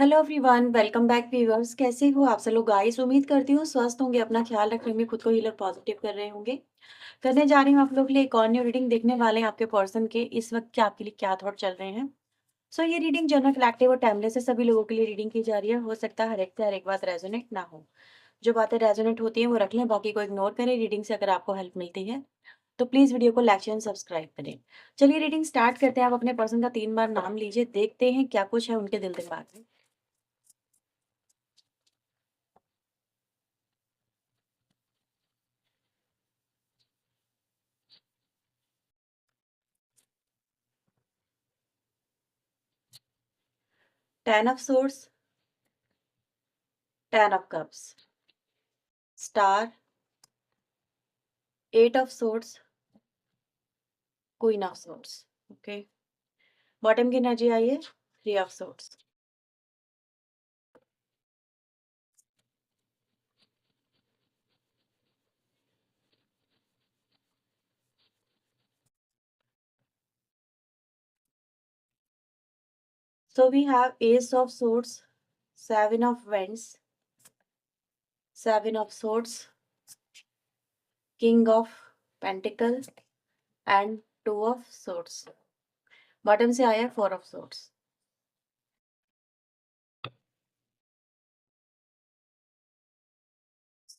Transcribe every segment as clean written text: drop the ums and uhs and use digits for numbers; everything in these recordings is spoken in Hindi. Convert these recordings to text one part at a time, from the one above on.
Hello everyone, welcome back viewers. कैसे हो आप सब लोग गाइस? उम्मीद करती हूँ स्वस्थ होंगे, अपना ख्याल रख रहे होंगे, खुद को हील और पॉजिटिव कर रहे होंगे। करने जा रही हूँ आप लोग के लिए एक और न्यू रीडिंग। देखने वाले हैं आपके पर्सन के इस वक्त के आपके लिए क्या थॉट चल रहे हैं। ये रीडिंग जनरल कलेक्टिव और टाइमलेस है, सभी लोगों के लिए रीडिंग की जा रही है। हो सकता है हर एक से हर एक बात रेजोनेट ना हो। जो बातें रेजोनेट होती हैं वो रख लें, बाकी को इग्नोर करें। रीडिंग से अगर आपको हेल्प मिलती है तो प्लीज वीडियो को लाइक एंड सब्सक्राइब करें। चलिए रीडिंग स्टार्ट करते हैं। आप अपने पर्सन का 3 बार नाम लीजिए, देखते हैं क्या कुछ है उनके दिल दिमाग में। 10 of swords, 10 of cups, star, 8 of swords, queen of swords. Okay, bottom की एनर्जी आई है 3 of swords. So we have ace of swords, 7 of wands, 7 of swords, king of pentacles and 2 of swords. Bottom से आया है 4 ऑफ सोर्स।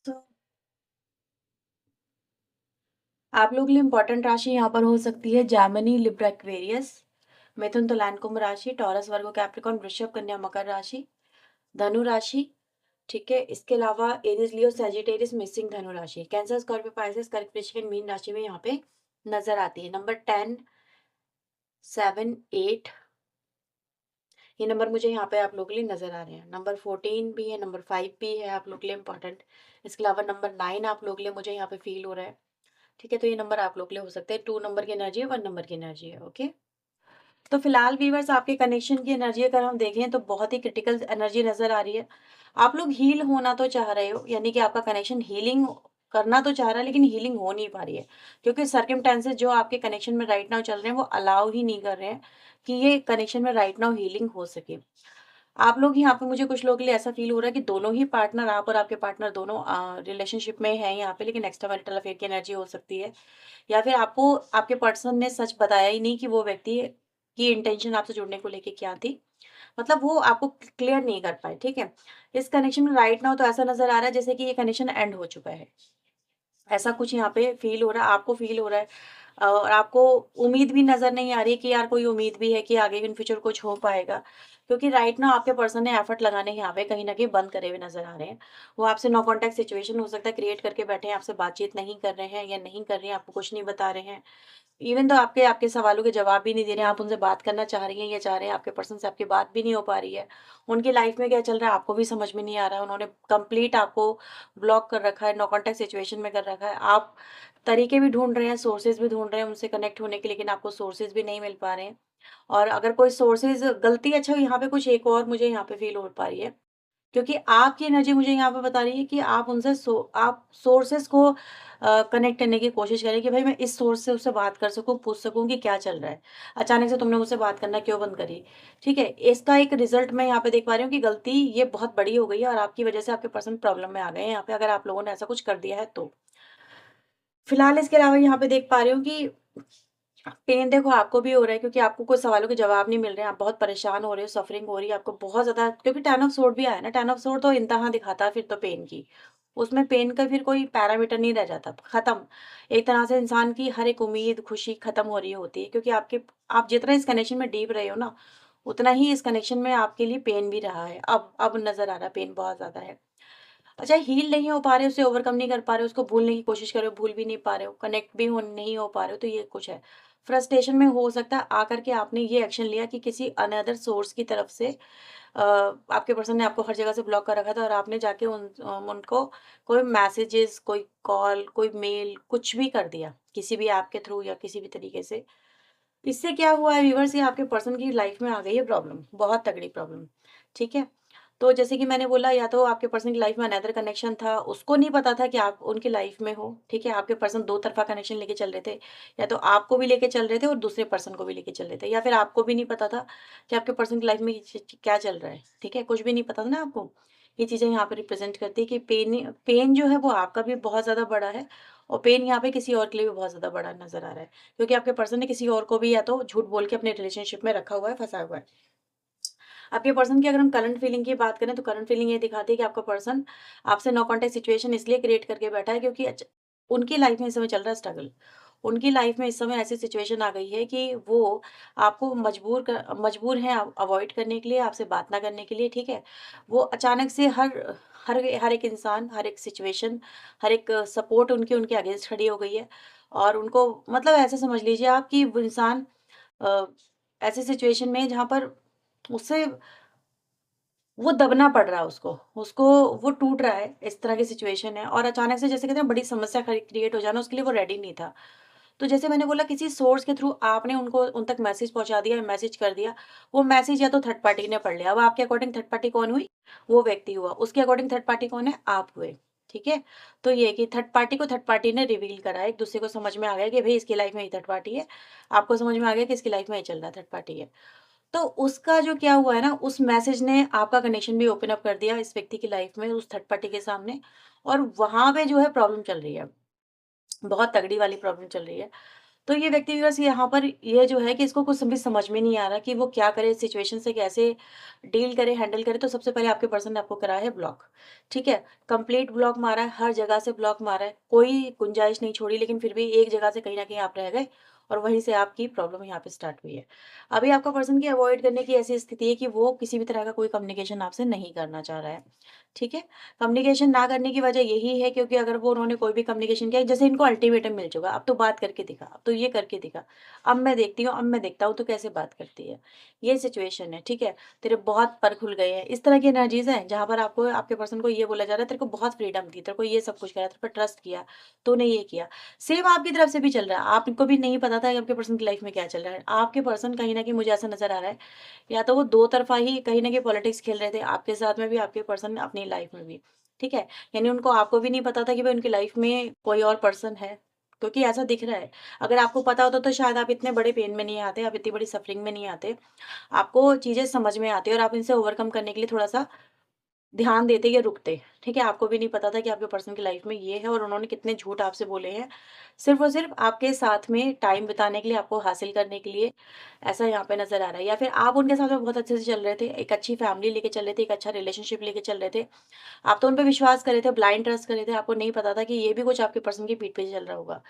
तो आप लोग के लिए इंपॉर्टेंट राशि यहाँ पर हो सकती है जैमिनी, लिब्रा, एक्वेरियस, मिथुन, तुला, कुंभ राशि, टॉरस, वर्गो, कैप्रिकॉर्न, वृषभ, कन्या, मकर राशि, धनु राशि। ठीक है, इसके अलावा एरीज, लियो, सैजिटेरियस, मिसिंग धनु राशि, कैंसर, स्कॉर्पियो, पाइसेस, कर्क, वृश्चिक, मीन राशि में यहाँ पे नजर आती है। नंबर 10, 7, 8, ये नंबर मुझे यहाँ पे आप लोगों के लिए नजर आ रहे हैं। नंबर 14 भी है, नंबर 5 भी है आप लोग के लिए इंपॉर्टेंट। इसके अलावा नंबर 9 आप लोग के लिए मुझे यहाँ पे फील हो रहा है। ठीक है, तो ये नंबर आप लोग के लिए हो सकते हैं। 2 नंबर की एनर्जी है, 1 नंबर की एनर्जी है। ओके, तो फिलहाल व्यूवर्स आपके कनेक्शन की एनर्जी अगर हम देखें तो बहुत ही क्रिटिकल एनर्जी नजर आ रही है। आप लोग हील होना तो चाह रहे हो, यानी कि आपका कनेक्शन हीलिंग करना तो चाह रहा है, लेकिन हीलिंग हो नहीं पा रही है क्योंकि सर्कमस्टेंसेस जो आपके कनेक्शन में राइट नाउ चल रहे हैं वो अलाउ ही नहीं कर रहे हैं कि ये कनेक्शन में राइट नाउ हीलिंग हो सके। आप लोग यहाँ पे, मुझे कुछ लोगों के लिए ऐसा फील हो रहा है कि दोनों ही पार्टनर, आप और आपके पार्टनर दोनों रिलेशनशिप में हैं यहाँ पे, लेकिन एक्स्ट्रा मैरिटल अफेयर की एनर्जी हो सकती है। या फिर आपको आपके पर्सन ने सच बताया ही नहीं कि वो व्यक्ति की इंटेंशन आपसे जुड़ने को लेके क्या थी। मतलब वो आपको क्लियर नहीं कर पाए। ठीक है, इस कनेक्शन में राइट नाउ तो ऐसा नजर आ रहा है जैसे कि ये कनेक्शन एंड हो चुका है। ऐसा कुछ यहाँ पे फील हो रहा है, आपको फील हो रहा है। और आपको उम्मीद भी नजर नहीं आ रही है कि यार कोई उम्मीद भी है कि आगे इन फ्यूचर कुछ हो पाएगा, क्योंकि राइट ना आपके पर्सन ने एफर्ट लगाने यहाँ पे कहीं ना कहीं बंद करे हुए नजर आ रहे हैं। वो आपसे नो कॉन्टैक्ट सिचुएशन हो सकता है क्रिएट करके बैठे हैं, आपसे बातचीत नहीं कर रहे हैं या नहीं कर रहे हैं, आपको कुछ नहीं बता रहे हैं। इवन तो आपके आपके सवालों के जवाब भी नहीं दे रहे हैं, आप उनसे बात करना चाह रही हैं या चाह रहे हैं, आपके पर्सन से आपकी बात भी नहीं हो पा रही है। उनकी लाइफ में क्या चल रहा है आपको भी समझ में नहीं आ रहा है। उन्होंने कंप्लीट आपको ब्लॉक कर रखा है, नो कॉन्टैक्ट सिचुएशन में कर रखा है। आप तरीके भी ढूंढ रहे हैं, सोर्सेज भी ढूंढ रहे हैं उनसे कनेक्ट होने के, लेकिन आपको सोर्सेज भी नहीं मिल पा रहे हैं। और अगर कोई सोर्सेज गलती, अच्छा यहाँ पे कुछ एक और मुझे यहाँ पे फील हो पा रही है, क्योंकि आपकी एनर्जी मुझे यहाँ पे बता रही है कि आप उनसे आप सोर्सेस को कनेक्ट करने की कोशिश करें कि भाई मैं इस सोर्स से उससे बात कर सकूं, पूछ सकूं कि क्या चल रहा है, अचानक से तुमने मुझसे बात करना क्यों बंद करी। ठीक है, इसका एक रिजल्ट मैं यहाँ पे देख पा रही हूँ कि गलती ये बहुत बड़ी हो गई है और आपकी वजह से आपके पर्सन प्रॉब्लम में आ गए हैं यहाँ पे, अगर आप लोगों ने ऐसा कुछ कर दिया है तो। फिलहाल इसके अलावा यहाँ पे देख पा रही हूँ कि पेन देखो आपको भी हो रहा है, क्योंकि आपको कुछ सवालों के जवाब नहीं मिल रहे हैं, आप बहुत परेशान हो रहे हो, सफरिंग हो रही है आपको बहुत ज़्यादा, क्योंकि 10 ऑफ सोर्ड भी आया ना। 10 ऑफ सोर्ड तो इंतहा दिखाता है फिर तो पेन की, उसमें पेन का फिर कोई पैरामीटर नहीं रह जाता, खत्म। एक तरह से इंसान की हर एक उम्मीद खुशी खत्म हो रही होती है, क्योंकि आपके आप जितना इस कनेक्शन में डीप रहे हो ना, उतना ही इस कनेक्शन में आपके लिए पेन भी रहा है। अब नजर आ रहा है पेन बहुत ज्यादा है। अच्छा, हील नहीं हो पा रहे, उसे ओवरकम नहीं कर पा रहे, उसको भूलने की कोशिश कर रहे हो, भूल भी नहीं पा रहे हो, कनेक्ट भी हो नहीं हो पा रहे हो, तो ये कुछ है। फ्रस्ट्रेशन में हो सकता है आकर के आपने ये एक्शन लिया कि किसी अनदर सोर्स की तरफ से आपके पर्सन ने आपको हर जगह से ब्लॉक कर रखा था और आपने जाके उनको कोई मैसेजेस, कोई कॉल, कोई मेल, कुछ भी कर दिया किसी भी ऐप के थ्रू या किसी भी तरीके से। इससे क्या हुआ है व्यूअर्स, ये आपके पर्सन की लाइफ में आ गई है प्रॉब्लम, बहुत तगड़ी प्रॉब्लम। ठीक है, तो जैसे कि मैंने बोला, या तो आपके पर्सन की लाइफ में अनदर कनेक्शन था, उसको नहीं पता था कि आप उनकी लाइफ में हो, ठीक है? आपके पर्सन दो तरफ़ा कनेक्शन लेके चल रहे थे, या तो आपको भी लेके चल रहे थे और दूसरे पर्सन को भी लेके चल रहे थे, या फिर आपको भी नहीं पता था कि आपके पर्सन की लाइफ में ये च क्या चल रहा है, ठीक है? कुछ भी नहीं पता था ना आपको। ये चीज़ें यहाँ पे रिप्रेज़ेंट करती है कि पेन पेन जो है वो आपका भी बहुत ज़्यादा बड़ा है, और पेन यहाँ पे किसी और के लिए भी बहुत ज़्यादा बड़ा नज़र आ रहा है। क्योंकि आपके पर्सन ने किसी और को भी या तो झूठ बोल के अपने रिलेशनशिप में रखा हुआ है, फँसाया हुआ है। आपके पर्सन की अगर हम करंट फीलिंग की बात करें, तो करंट फीलिंग ये दिखाती है कि आपका पर्सन आपसे नो कॉन्टैक्ट सिचुएशन इसलिए क्रिएट करके बैठा है क्योंकि उनकी लाइफ में इस समय चल रहा है स्ट्रगल। उनकी लाइफ में इस समय ऐसी सिचुएशन आ गई है कि वो आपको मजबूर हैं अवॉइड करने के लिए, आपसे बात ना करने के लिए, ठीक है? वो अचानक से हर हर एक इंसान, हर एक सिचुएशन, हर एक सपोर्ट उनके उनके अगेंस्ट खड़ी हो गई है, और उनको मतलब ऐसे समझ लीजिए आप कि वो इंसान अ, ऐसी सिचुएशन में जहाँ पर उससे वो दबना पड़ रहा है उसको, वो टूट रहा है, इस तरह की सिचुएशन है, और अचानक से जैसे कहते हैं बड़ी समस्या खड़ी क्रिएट हो जाना, उसके लिए वो रेडी नहीं था। तो जैसे मैंने बोला, किसी सोर्स के थ्रू आपने उनको उन तक मैसेज पहुँचा दिया, मैसेज कर दिया, वो मैसेज या तो थर्ड पार्टी ने पढ़ लिया। अब आपके अकॉर्डिंग थर्ड पार्टी कौन हुई? वो व्यक्ति हुआ। उसके अकॉर्डिंग थर्ड पार्टी कौन है? आप हुए, ठीक है? तो ये है कि थर्ड पार्टी ने रिवील करा, एक-दूसरे को समझ में आ गया कि भई इसकी लाइफ में ये थर्ड पार्टी है, आपको समझ में आ गया कि इसकी लाइफ में ये चल रहा है, थर्ड पार्टी है। तो उसका जो क्या हुआ है ना, उस मैसेज ने आपका कनेक्शन भी ओपन अप कर दिया इस व्यक्ति की लाइफ में, उस थर्ड पार्टी के सामने, और वहाँ पे जो है प्रॉब्लम चल रही है। बहुत तगड़ी वाली प्रॉब्लम चल रही है। तो ये व्यक्ति बस यहाँ पर ये जो है कि इसको कुछ भी समझ में नहीं आ रहा कि वो क्या करे, इस सिचुएशन से कैसे डील करे, हैंडल करे। तो सबसे पहले आपके पर्सन ने आपको करा है ब्लॉक, ठीक है? कंप्लीट ब्लॉक मारा है, हर जगह से ब्लॉक मारा है, कोई गुंजाइश नहीं छोड़ी, लेकिन फिर भी एक जगह से कहीं न कहीं आप रह गए, और वहीं से आपकी प्रॉब्लम यहाँ पे स्टार्ट हुई है। अभी आपका पर्सन की अवॉइड करने की ऐसी स्थिति है कि वो किसी भी तरह का कोई कम्युनिकेशन आपसे नहीं करना चाह रहा है, ठीक है? कम्युनिकेशन ना करने की वजह यही है क्योंकि अगर वो उन्होंने कोई भी कम्युनिकेशन किया, जैसे इनको अल्टीमेटम मिल चुका, अब तो बात करके दिखा, अब तो ये करके दिखा, अब मैं देखती हूँ, अब मैं देखता हूँ तो कैसे बात करती है। ये सिचुएशन है, ठीक है? तेरे बहुत पर खुल गए हैं। इस तरह की एनर्जीज़ हैं जहाँ पर आपको आपके पर्सन को ये बोला जा रहा है, तेरे को बहुत फ्रीडम दी, तेरे को ये सब कुछ करा, तेरे पे ट्रस्ट किया, तूने ये किया। सेम आपकी तरफ से भी चल रहा है, आपको भी नहीं पता था कि आपके पर्सन की लाइफ में क्या चल रहा है। आपके पर्सन कहीं न कहीं मुझे ऐसा नज़र आ रहा है, या तो वो दो तरफ़ा ही कहीं न कहीं पॉलिटिक्स खेल रहे थे, आपके साथ में भी, आपके पर्सन ने अपनी लाइफ में भी, ठीक है? यानी उनको आपको भी नहीं पता था कि भई उनकी लाइफ में कोई और पर्सन है, क्योंकि ऐसा दिख रहा है। अगर आपको पता होता तो शायद आप इतने बड़े पेन में नहीं आते, आप इतनी बड़ी सफ़रिंग में नहीं आते। आपको चीज़ें समझ में आती और आप इनसे ओवरकम करने के लिए थोड़ा-सा ध्यान देते या रुकते, ठीक है? आपको भी नहीं पता था कि आपके पर्सन की लाइफ में ये है, और उन्होंने कितने झूठ आपसे बोले हैं, सिर्फ़ और सिर्फ़ आपके साथ में टाइम बिताने के लिए, आपको हासिल करने के लिए, ऐसा यहाँ पे नज़र आ रहा है। या फिर आप उनके साथ में बहुत अच्छे से चल रहे थे, एक अच्छी फैमिली लेके चल रहे थे, एक अच्छा रिलेशनशिप लेके चल रहे थे। आप तो उन पे विश्वास कर रहे थे, ब्लाइंड ट्रस्ट कर रहे थे, आपको नहीं पता था कि ये भी कुछ आपके पर्सन की पीठ पीछे चल रहा होगा।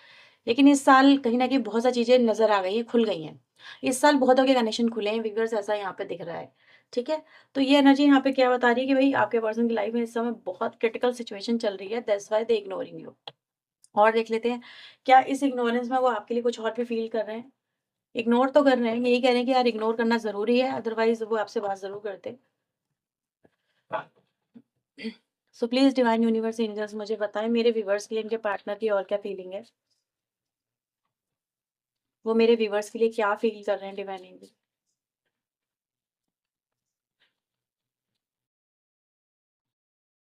लेकिन इस साल कहीं न कहीं बहुत सी चीज़ें नज़र आ गई हैं, खुल गई हैं। इस साल बहुतों के कनेक्शन खुले हैं, व्यूअर्स, ऐसा यहाँ पे दिख रहा है, ठीक है? तो ये एनर्जी यहाँ पे क्या बता रही है कि भई आपके पर्सन की लाइफ में इस समय बहुत क्रिटिकल सिचुएशन चल रही है, that's why they ignoring you. और देख लेते हैं, क्या इस इग्नोरेंस में वो आपके लिए कुछ और भी फ़ील कर रहे हैं? इग्नोर तो कर रहे हैं, यही कह रहे हैं कि यार इग्नोर करना ज़रूरी है, अदरवाइज़ वो आपसे बात ज़रूर करते। So please divine universe angels मुझे बताएँ मेरे व्यूअर्स के लिए इनके पार्टनर की और क्या फीलिंग है? वो मेरे व्यूअर्स के लिए क्या फ़ील कर रहे हैं, divine angel?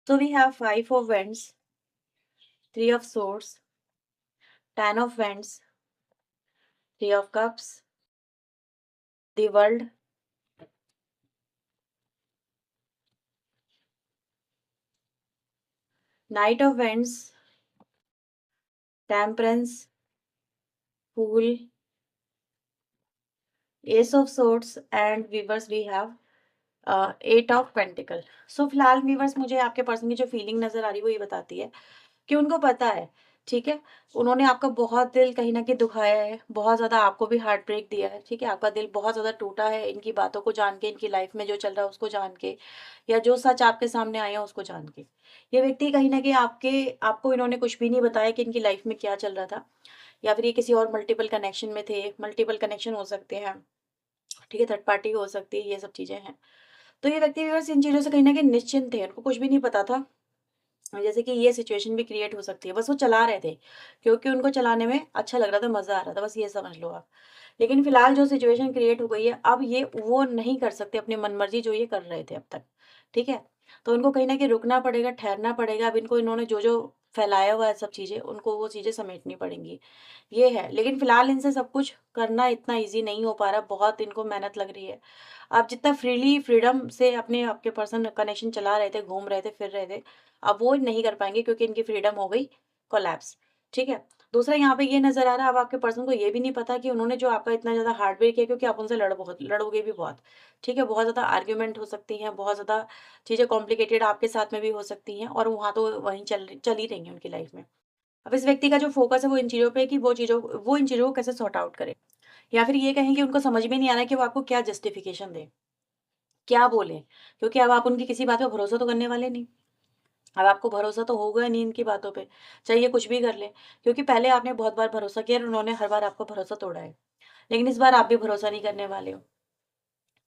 So we have Five of Wands, Three of Swords, Ten of Wands, Three of Cups, the World, Knight of Wands, Temperance, Fool, Ace of Swords, and Weavers we have eight of pentacles. So फिलहाल व्यूवर्स, मुझे आपके पर्सन की जो फीलिंग नज़र आ रही है वो ये बताती है कि उनको पता है, ठीक है? उन्होंने आपका बहुत दिल कहीं न कहीं दुखाया है, बहुत ज़्यादा आपको भी हार्ट ब्रेक दिया है, ठीक है? आपका दिल बहुत ज़्यादा टूटा है इनकी बातों को जान के, इनकी लाइफ़ में जो चल रहा है उसको जान के, या जो सच आपके सामने आए हैं उसको जान के। ये व्यक्ति कहीं न कहीं आपको इन्होंने कुछ भी नहीं बताया कि इनकी लाइफ़ में क्या चल रहा था, या फिर ये किसी और मल्टीपल कनेक्शन में थे, मल्टीपल कनेक्शन हो सकते हैं, ठीक है? थर्ड पार्टी हो सकती है, ये सब चीज़ें हैं। तो ये व्यक्ति व्यूअर्स इन चीज़ों से कहीं न कहीं निश्चिंत थे, उनको कुछ भी नहीं पता था, जैसे कि ये सिचुएशन भी क्रिएट हो सकती है, बस वो चला रहे थे, क्योंकि उनको चलाने में अच्छा लग रहा था, मज़ा आ रहा था, बस ये समझ लो आप। लेकिन फिलहाल जो सिचुएशन क्रिएट हो गई है, अब ये वो नहीं कर सकते अपनी मनमर्जी जो ये कर रहे थे अब तक, ठीक है? तो इनको कहीं न कहीं रुकना पड़ेगा, ठहरना पड़ेगा। अब इनको इन्होंने जो-जो फैलाया हुआ है सब चीज़ें, उनको वो चीज़ें समेटनी पड़ेंगी, ये है। लेकिन फिलहाल इनसे सब कुछ करना इतना ईज़ी नहीं हो पा रहा, बहुत इनको मेहनत लग रही है। आप जितना फ्रीडम से अपने आपके पर्सन कनेक्शन चला रहे थे, घूम रहे थे, फिर रहे थे, अब वो नहीं कर पाएँगे क्योंकि इनकी फ्रीडम हो गई कोलैप्स, ठीक है? दूसरा यहाँ पे ये नज़र आ रहा है, अब आपके पर्सन को ये भी नहीं पता कि उन्होंने जो आपका इतना ज़्यादा हार्ट-ब्रेक किया क्योंकि आप उनसे लड़ोगे भी बहुत, ठीक है? बहुत ज़्यादा आर्ग्यूमेंट हो सकती हैं, बहुत ज़्यादा चीज़ें कॉम्प्लिकेटेड आपके साथ में भी हो सकती हैं और वहाँ तो वहीं चल ही रही हैं उनकी लाइफ़ में। अब इस व्यक्ति का जो फ़ोकस है वो इन चीज़ों पे है कि वो इन चीज़ों को कैसे सॉर्ट आउट करे या फिर ये कहें कि उनको समझ में नहीं आ रहा है कि वो आपको क्या जस्टिफ़िकेशन दें, क्या बोलें? क्योंकि अब आप उनकी किसी बात पे भरोसा तो करने वाले नहीं। अब आपको भरोसा तो होगा नहीं इनकी बातों पे, चाहे ये कुछ भी कर लें। क्योंकि पहले आपने बहुत बार भरोसा किया और उन्होंने हर बार आपका भरोसा तोड़ा है। लेकिन इस बार आप भी भरोसा नहीं करने वाले हो,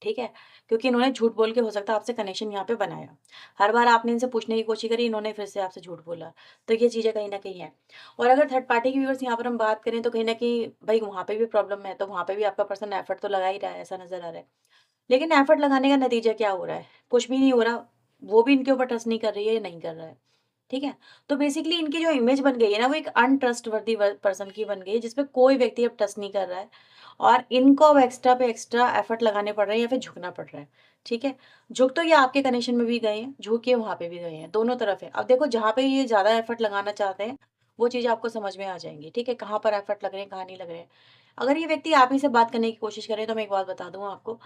ठीक है? क्योंकि इन्होंने झूठ बोल के हो सकता है आपसे कनेक्शन यहाँ पे बनाया। हर बार आपने इनसे पूछने की कोशिश करी, इन्होंने फिर से आपसे झूठ बोला। तो ये चीज़ें कहीं न कहीं हैं। और अगर थर्ड पार्टी की व्यूअर्स यहाँ पर हम बात करें तो कहीं न कहीं भई वहाँ पे भी प्रॉब्लम है, तो वहाँ पे भी आपका पर्सन एफर्ट तो लगा ही रहा है, ऐसा नज़र आ रहा है। लेकिन एफर्ट लगाने का नतीजा क्या हो रहा है? कुछ भी नहीं हो रहा। वो भी इनके ऊपर ट्रस्ट नहीं कर रही है, ये नहीं कर रहा है। ठीक है? तो बेसिकली इनकी जो इमेज बन गई है ना, वो एक अनट्रस्टवर्दी पर्सन की बन गई है, जिसपे कोई व्यक्ति अब ट्रस्ट नहीं कर रहा है और इनको अब एक्स्ट्रा पे एक्स्ट्रा एफर्ट लगाने पड़ रहे हैं या फिर झुकना पड़ रहा है। ठीक है? झुक तो ये आपके कनेक्शन में भी गए हैं, झुक ये वहाँ पे भी गए हैं, दोनों तरफ है। अब देखो जहाँ पे ये ज़्यादा एफर्ट लगाना चाहते हैं, वो चीज़ आपको समझ में आ जाएँगी। ठीक है? कहाँ पर एफर्ट लग रहे हैं, कहाँ नहीं लग रहे हैं। अगर ये व्यक्ति आप ही से बात करने की कोशिश करे तो मैं एक बात बता दूँ आपको,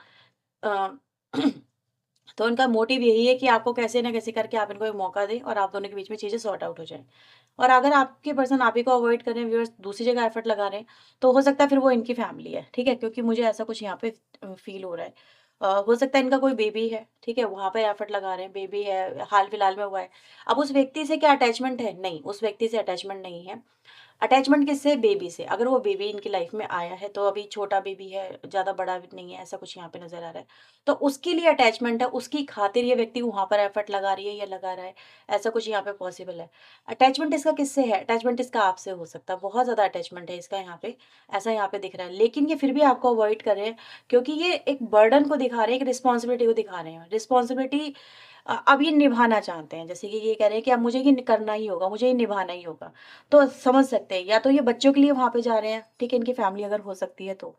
अ तो उनका मोटिव यही है कि आपको कैसे ना कैसे करके आप इनको एक मौका दें और आप दोनों के बीच में चीज़ें सॉर्ट आउट हो जाएँ। और अगर आपके पर्सन आप ही को अवॉइड कर रहे हैं, व्यूअर्स दूसरी जगह एफर्ट लगा रहे हैं, तो हो सकता है फिर वो इनकी फैमिली है, ठीक है? क्योंकि मुझे ऐसा कुछ यहाँ पे फ़ील हो रहा है। हो सकता है इनका कोई बेबी है, ठीक है? वहाँ पे एफर्ट लगा रहे हैं, बेबी है, हाल-फिलहाल में हुआ है। अब उस व्यक्ति से क्या अटैचमेंट है? नहीं, उस व्यक्ति से अटैचमेंट नहीं है। अटैचमेंट किससे? बेबी से। अगर वो बेबी इनकी लाइफ में आया है तो अभी छोटा बेबी है, ज़्यादा बड़ा भी नहीं है, ऐसा कुछ यहाँ पे नज़र आ रहा है। तो उसके लिए अटैचमेंट है, उसकी खातिर ये व्यक्ति वहाँ पर एफर्ट लगा रही है या लगा रहा है, ऐसा कुछ यहाँ पे पॉसिबल है। अटैचमेंट इसका किससे है? अटैचमेंट इसका आपसे हो सकता है, बहुत ज़्यादा अटैचमेंट है इसका यहाँ पे, ऐसा यहाँ पे दिख रहा है। लेकिन ये फिर भी आपको अवॉइड कर रहे हैं क्योंकि ये एक बर्डन को दिखा रहे हैं, एक रिस्पॉन्सिबिलिटी को दिखा रहे हैं। रिस्पॉन्सिबिलिटी अब ये निभाना चाहते हैं, जैसे कि ये कह रहे हैं कि अब मुझे ये करना ही होगा, मुझे ये निभाना ही होगा। तो समझ सकते हैं, या तो ये बच्चों के लिए वहाँ पे जा रहे हैं, ठीक है, इनकी फैमिली अगर हो सकती है तो।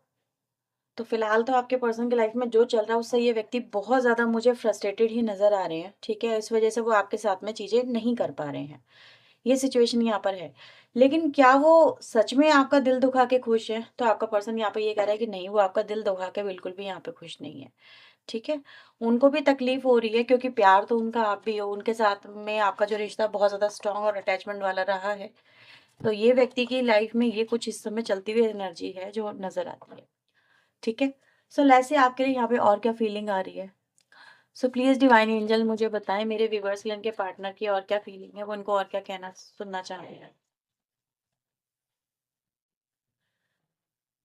तो फिलहाल तो आपके पर्सन की लाइफ में जो चल रहा है उससे ये व्यक्ति बहुत ज़्यादा मुझे फ्रस्ट्रेटेड ही नज़र आ रहे हैं, ठीक है? इस वज़ह से वो आपके साथ में चीज़ें नहीं कर पा रहे हैं। ये सिचुएशन यहाँ पर है। लेकिन क्या वो सच में आपका दिल दुखा के खुश हैं? तो आपका पर्सन यहाँ पे ये कह रहा है कि नहीं, वो आपका दिल दुखा के बिल्कुल भी यहाँ पे खुश नहीं है। ठीक है? उनको भी तकलीफ़ हो रही है क्योंकि प्यार तो उनका आप भी हो, उनके साथ में आपका जो रिश्ता बहुत ज़्यादा स्ट्रॉन्ग और अटैचमेंट वाला रहा है। तो ये व्यक्ति की लाइफ़ में ये कुछ इस समय चलती हुई एनर्जी है जो नज़र आती है। ठीक है? सो लेट्स से आपके लिए यहाँ पे और क्या फीलिंग आ रही है? सो प्लीज़ डिवाइन एंजल मुझे बताएँ मेरे व्यूअर्स के लिए उनके पार्टनर की और क्या फीलिंग है? वो उनको और क्या कहना सुनना चाहते हैं?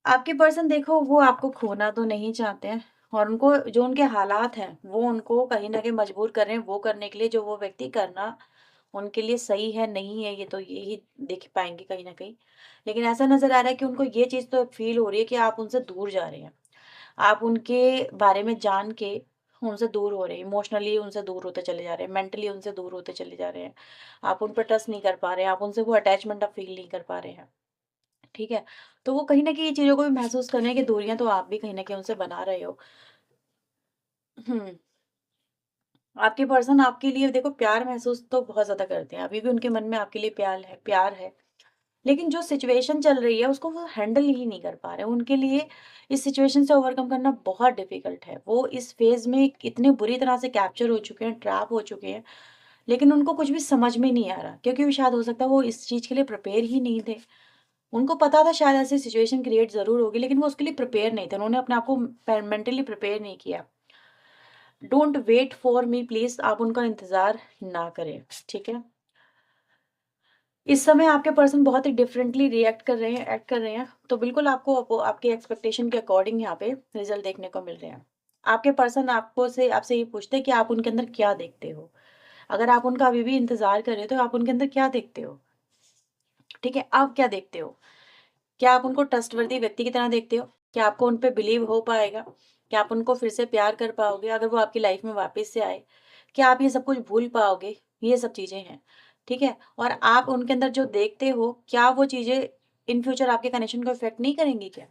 आपके पर्सन देखो वो आपको खोना तो नहीं चाहते हैं और उनको जो उनके हालात हैं, वो उनको कहीं न कहीं मजबूर कर रहे हैं वो करने के लिए जो वो व्यक्ति करना उनके लिए सही है, नहीं है, ये तो ये ही देख पाएँगे कहीं न कहीं। लेकिन ऐसा नज़र आ रहा है कि उनको ये चीज़ तो फ़ील हो रही है कि आप उनसे दूर जा रहे हैं। आप उनके बारे में जान के उनसे दूर हो रहे हैं, इमोशनली उनसे दूर होते चले जा रहे हैं, मेंटली उनसे दूर होते चले जा रहे हैं। आप उन पे ट्रस्ट नहीं कर पा रहे हैं, आप उनसे वो अटैचमेंट अब फ़ील नहीं कर पा रहे हैं। ठीक है? तो वो कहीं न कहीं ये चीज़ों को भी महसूस कर रहे हैं कि दूरियाँ तो आप भी कहीं न कहीं उनसे बना रहे हो। हुँ। आपके पर्सन आपके लिए देखो प्यार महसूस तो बहुत ज़्यादा करते हैं, अभी भी उनके मन में आपके लिए प्यार है। लेकिन जो सिचुएशन चल रही है उसको वो हैंडल ही नहीं कर पा रहे। उनके लिए इस सिचुएशन से ओवरकम करना बहुत डिफ़िकल्ट है। वो इस फ़ेज़ में इतनी बुरी तरह से कैप्चर हो चुके हैं, ट्रैप हो चुके हैं, लेकिन उनको कुछ भी समझ में नहीं आ रहा क्योंकि वो शायद हो सकता है वो इस चीज़ के लिए प्रिपेयर ही नहीं थे। उनको पता था शायद ऐसी सिचुएशन क्रिएट ज़रूर होगी, लेकिन वो उसके लिए प्रिपेयर नहीं थे। उन्होंने अपने आप को मेंटली प्रिपेयर नहीं किया। Don't wait for me please, आप उनका इंतज़ार ना करें, ठीक है? इस समय आपके पर्सन बहुत ही डिफरेंटली रिएक्ट कर रहे हैं, एक्ट कर रहे हैं, तो बिल्कुल आपको आपके एक्सपेक्टेशन के अकॉर्डिंग यहाँ पे रिज़ल्ट देखने को मिल रहे हैं। आपके पर्सन आपसे ये पूछते हैं कि आप उनके अंदर क्या देखते हो? अगर आप उनका अभी भी इंतज़ार कर रहे हो, तो आप उनके अंदर क्या देखते हो? ठीक है, आप क्या देखते हो? क्या आप उनको ट्रस्टवर्दी व्यक्ति की तरह देखते हो? क्या आपको उन पे बिलीव हो पाएगा? क्या आप उनको फिर से प्यार कर पाओगे अगर वो आपकी लाइफ में वापस से आए? क्या आप ये सब कुछ भूल पाओगे? ये सब चीज़ें हैं, ठीक है? और आप उनके अंदर जो देखते हो, क्या वो चीज़ें इन फ्यूचर आपके कनेक्शन को इफ़ेक्ट नहीं करेंगी क्या?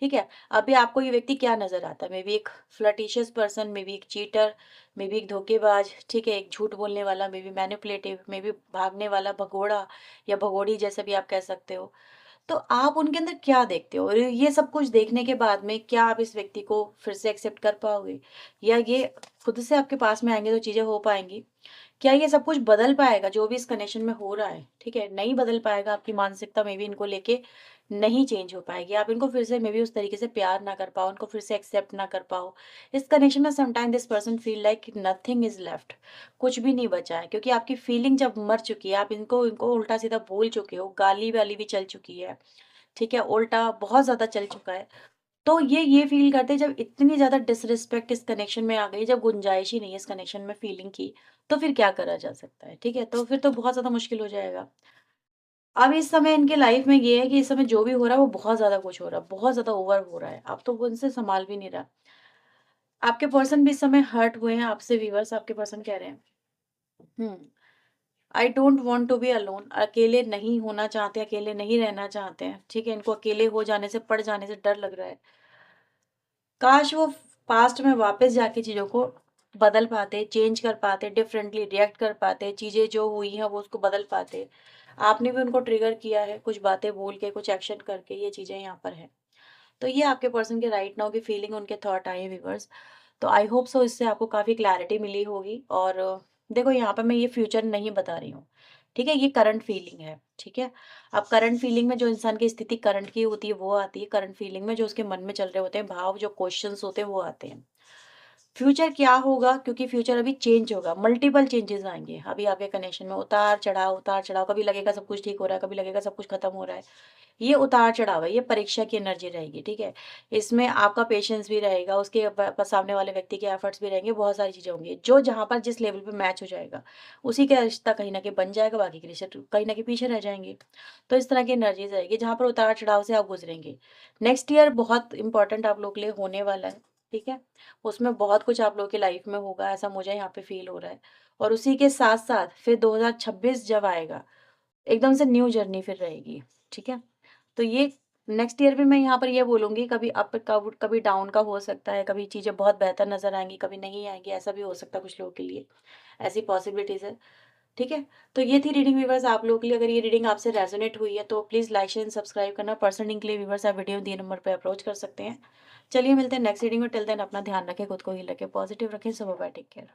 ठीक है? अभी आपको ये व्यक्ति क्या नज़र आता है? मे बी एक फ्लर्टिशियस पर्सन, मे बी एक चीटर, मे बी एक धोखेबाज, ठीक है? एक झूठ बोलने वाला, may be manipulative, may be भागने वाला भगोड़ा या भगोड़ी जैसे भी आप कह सकते हो। तो आप उनके अंदर क्या देखते हो? और ये सब कुछ देखने के बाद में क्या आप इस व्यक्ति को फिर से एक्सेप्ट कर पाओगे? या ये खुद से आपके पास में आएँगे तो चीज़ें हो पाएँगी? क्या ये सब कुछ बदल पाएगा जो भी इस कनेक्शन में हो रहा है, ठीक है? नहीं बदल पाएगा, आपकी मानसिकता मे बी इनको लेके नहीं चेंज हो पाएगी। आप इनको फिर से मे बी उस तरीके से प्यार ना कर पाओ, उनको फिर से एक्सेप्ट ना कर पाओ। इस कनेक्शन में sometime this person feel like nothing is left, कुछ भी नहीं बचा है क्योंकि आपकी फीलिंग जब मर चुकी है, आप इनको इनको उल्टा-सीधा बोल चुके हो, गाली-वाली भी चल चुकी है, ठीक है? उल्टा बहुत ज़्यादा चल चुका है। तो ये फ़ील करते हैं जब इतनी ज़्यादा डिसरिस्पेक्ट इस कनेक्शन में आ गई, जब गुंजाइश ही नहीं है इस कनेक्शन में फ़ीलिंग की, तो फिर क्या करा जा सकता है, ठीक है? तो फिर तो बहुत ज़्यादा मुश्किल हो जाएगा। अब इस समय इनके लाइफ़ में ये है कि इस समय जो भी हो रहा है वो बहुत ज़्यादा कुछ हो रहा है, बहुत ज़्यादा ओवर हो रहा है। अब तो वो इनसे सँभाल भी नहीं रहा। आपके पर्सन भी इस समय हर्ट हुए हैं आपसे व्यूअर्स आपके पर्सन कह रहे हैं। हुँ, I don't want to be alone अकेले नहीं होना चाहते, अकेले नहीं रहना चाहते हैं, ठीक है? इनको अकेले हो जाने से, पड़ जाने से डर लग रहा है। काश वो पास्ट में वापस जाके चीज़ों को बदल पाते, चेंज कर पाते, डिफरेंटली रिएक्ट कर पाते, चीज़ें जो हुई हैं वो उसको बदल पाते। आपने भी उनको ट्रिगर किया है, कुछ बातें बोल के, कुछ एक्शन करके, ये चीज़ें यहाँ पर हैं। तो ये आपके पर्सन के राइट नाउ की फीलिंग, उनके थॉट आए हैं व्यूअर्स। तो आई होप सो इससे आपको काफ़ी क्लैरिटी मिली होगी और देखो यहाँ पे मैं ये फ्यूचर नहीं बता रही हूँ, ठीक है? ये करंट फीलिंग है, ठीक है? अब करंट फीलिंग में जो इंसान की स्थिति करंट की होती है वो आती है, करंट फीलिंग में जो उसके मन में चल रहे होते हैं भाव, जो क्वेश्चंस होते हैं वो आते हैं। फ्यूचर क्या होगा क्योंकि फ्यूचर अभी चेंज होगा, मल्टीपल चेंजेस आएँगे। अभी आपके कनेक्शन में उतार-चढ़ाव, कभी लगेगा सब कुछ ठीक हो रहा है, कभी लगेगा सब कुछ खत्म हो रहा है। ये उतार-चढ़ाव है, ये परीक्षा की एनर्जी रहेगी, ठीक है? इसमें आपका पेशेंस भी रहेगा, उसके सामने वाले व्यक्ति के एफर्ट्स भी रहेंगे, बहुत सारी चीज़ें होंगी। जो जहाँ पर जिस लेवल पे मैच हो जाएगा, उसी का रिश्ता कहीं न कहीं बन जाएगा, बाकी के रिश्ते कहीं न कहीं पीछे रह जाएँगे। तो इस तरह की एनर्जीज़ रहेगी, जहाँ पर उतार-चढ़ाव से आप गुज़रेंगे। नेक्स्ट ईयर बहुत इम्पोर्टेंट आप लोग के लिए होने वाला है, ठीक है? उसमें बहुत कुछ आप लोगों की लाइफ में होगा, ऐसा मुझे यहाँ पे फ़ील हो रहा है। और उसी के साथ-साथ फिर 2026 जब आएगा, एकदम से न्यू जर्नी फिर रहेगी, ठीक है? तो ये नेक्स्ट ईयर भी मैं यहाँ पर ये बोलूँगी कभी अप कब कभी डाउन का हो सकता है, कभी चीज़ें बहुत बेहतर नज़र आएँगी, कभी नहीं आएँगी, ऐसा भी हो सकता है कुछ लोगों के लिए, ऐसी पॉसिबिलिटीज़ है, ठीक है? तो ये थी रीडिंग व्यूअर्स आप लोगों के लिए, अगर ये रीडिंग आपसे रेज़ोनेट हुई है तो please like, share and subscribe करना। पर्सनल रीडिंग के लिए व्यूअर्स आप वीडियो में दिए नंबर पे अप्रोच कर सकते हैं। चलिए मिलते हैं नेक्स्ट रीडिंग में, टिल देन अपना ध्यान रखें, खुद को हील रखें, पॉजिटिव रखें। सो बाय बाय, टेक केयर।